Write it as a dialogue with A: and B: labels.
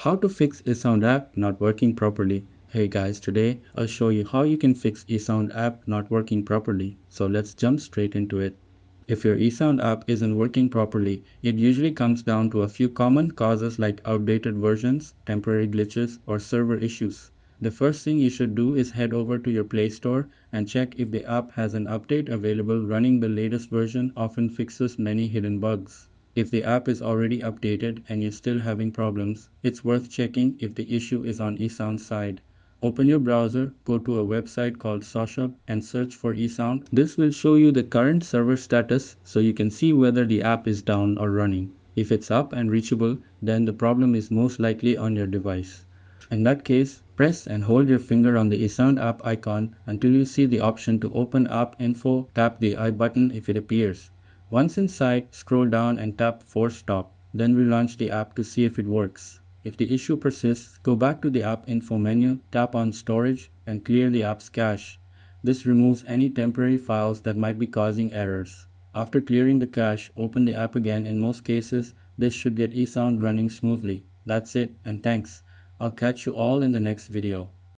A: How to fix Esound app not working properly. Hey guys, today I'll show you how you can fix Esound app not working properly. So let's jump straight into it. If your Esound app isn't working properly, it usually comes down to a few common causes like outdated versions, temporary glitches, or server issues. The first thing you should do is head over to your Play Store and check if the app has an update available. Running the latest version often fixes many hidden bugs. If the app is already updated and you're still having problems, it's worth checking if the issue is on Esound's side. Open your browser, go to a website called Social and search for Esound. This will show you the current server status so you can see whether the app is down or running. If it's up and reachable, then the problem is most likely on your device. In that case, press and hold your finger on the Esound app icon until you see the option to open App Info. Tap the I button if it appears. Once inside, scroll down and tap Force Stop. Then relaunch the app to see if it works. If the issue persists, go back to the App Info menu, tap on Storage, and clear the app's cache. This removes any temporary files that might be causing errors. After clearing the cache, open the app again. In most cases, this should get Esound running smoothly. That's it, and thanks. I'll catch you all in the next video.